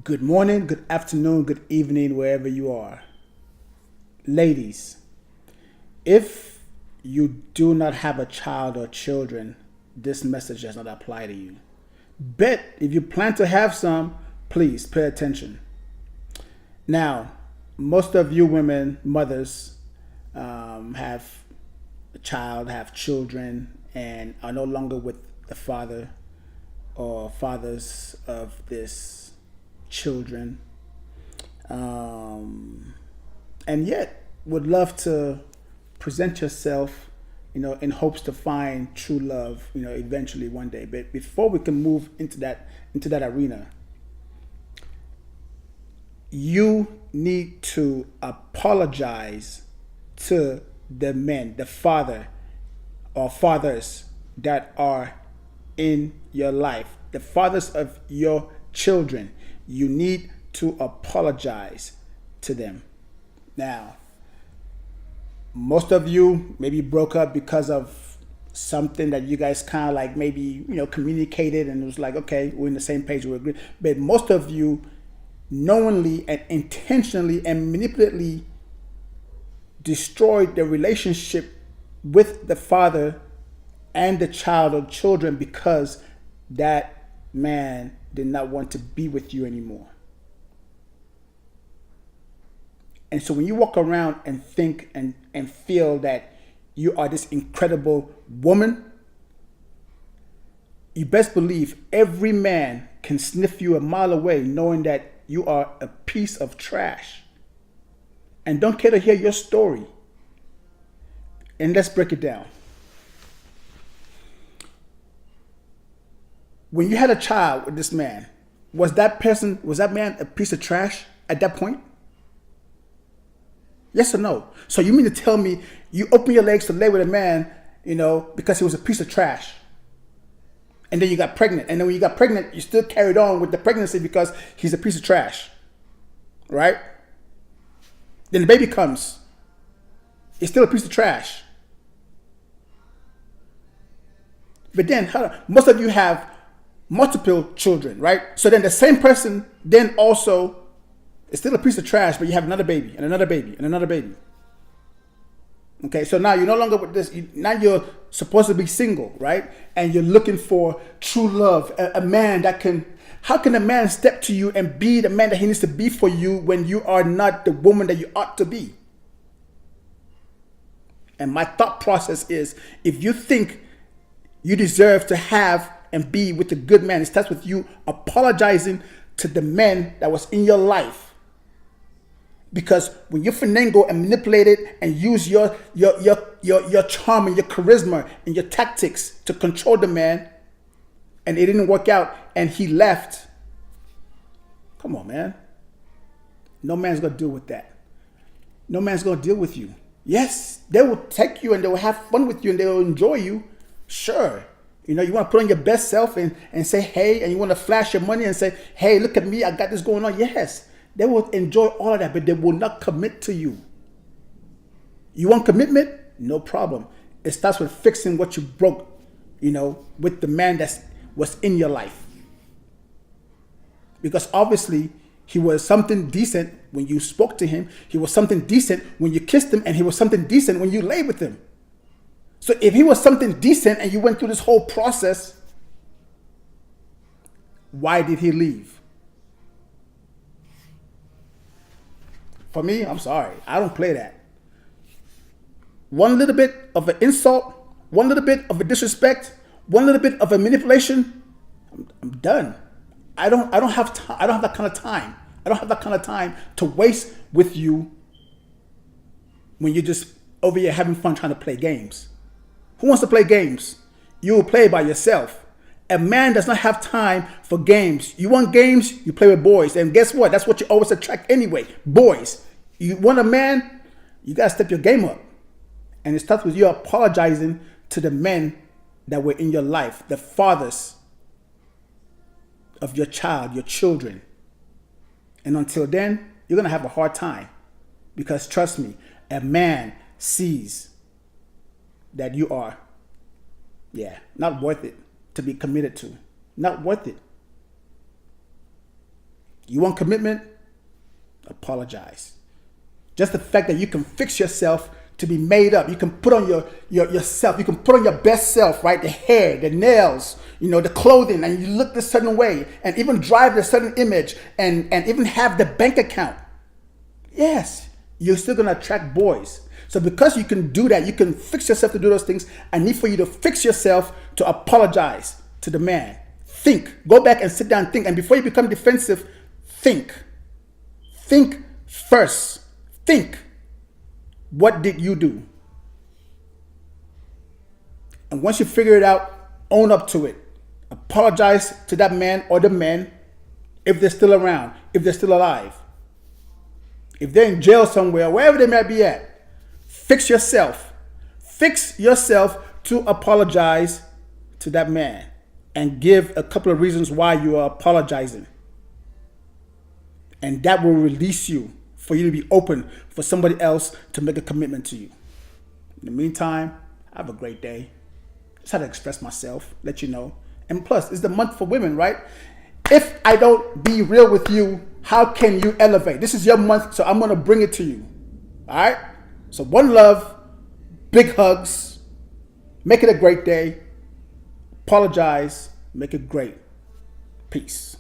Good morning, good afternoon, good evening, wherever you are. Ladies, if you do not have a child or children, this message does not apply to you. But if you plan to have some, please pay attention. Now, most of you women, mothers, have a child, have children, and are no longer with the father or fathers of this children, um, and yet would love to present yourself, in hopes to find true love, eventually one day. But before we can move into that arena, you need to apologize to the men, the father or fathers that are in your life, the fathers of your children. You need to apologize to them. Now, most of you maybe broke up because of something that you guys kind of like maybe communicated, and it was like, okay, we're in the same page, we agree. But most of you knowingly and intentionally and manipulatively destroyed the relationship with the father and the child or children because that man did not want to be with you anymore. And so when you walk around and think and feel that you are this incredible woman, you best believe every man can sniff you a mile away knowing that you are a piece of trash and don't care to hear your story. And let's break it down. When you had a child with this man, was that man a piece of trash at that point? Yes or no? So you mean to tell me you open your legs to lay with a man, because he was a piece of trash? And then you got pregnant. And then when you got pregnant, you still carried on with the pregnancy because he's a piece of trash. Right? Then the baby comes. It's still a piece of trash. But then most of you have multiple children, right? So then the same person then also is still a piece of trash, but you have another baby and another baby and another baby. Okay, so now you're no longer with this. Now you're supposed to be single, right? And you're looking for true love, a man that can. How can a man step to you and be the man that he needs to be for you when you are not the woman that you ought to be? And my thought process is, if you think you deserve to have and be with a good man, it starts with you apologizing to the men that was in your life. Because when you finagle and manipulate it and use your charm and your charisma and your tactics to control the man, and it didn't work out and he left, come on, man. No man's gonna deal with that. No man's gonna deal with you. Yes, they will take you and they will have fun with you and they will enjoy you. Sure. You want to put on your best self and say, hey, and you want to flash your money and say, hey, look at me, I got this going on. Yes, they will enjoy all of that, but they will not commit to you. You want commitment? No problem. It starts with fixing what you broke, with the man that was in your life. Because obviously, he was something decent when you spoke to him. He was something decent when you kissed him, and he was something decent when you lay with him. So if he was something decent and you went through this whole process, why did he leave? For me, I'm sorry. I don't play that. One little bit of an insult, one little bit of a disrespect, one little bit of a manipulation, I'm done. I don't have time. I don't have that kind of time. I don't have that kind of time to waste with you when you're just over here having fun trying to play games. Who wants to play games? You will play by yourself. A man does not have time for games. You want games? You play with boys. And guess what? That's what you always attract anyway. Boys. You want a man? You got to step your game up. And it starts with you apologizing to the men that were in your life, the fathers of your child, your children. And until then, you're going to have a hard time. Because trust me, a man sees that you are, not worth it to be committed to. Not worth it. You want commitment? Apologize. Just the fact that you can fix yourself to be made up. You can put on yourself. You can put on your best self, right? The hair, the nails, the clothing, and you look this certain way, and even drive a certain image, and even have the bank account. Yes, you're still gonna attract boys. So because you can do that, you can fix yourself to do those things. I need for you to fix yourself to apologize to the man. Think. Go back and sit down and think. And before you become defensive, think. Think first. Think. What did you do? And once you figure it out, own up to it. Apologize to that man or the men if they're still around, if they're still alive. If they're in jail somewhere, wherever they might be at, fix yourself. Fix yourself to apologize to that man and give a couple of reasons why you are apologizing. And that will release you for you to be open for somebody else to make a commitment to you. In the meantime, have a great day. Just how to express myself, let you know. And plus, it's the month for women, right? If I don't be real with you, how can you elevate? This is your month, so I'm going to bring it to you. All right? So one love, big hugs, make it a great day. Apologize, make it great. Peace.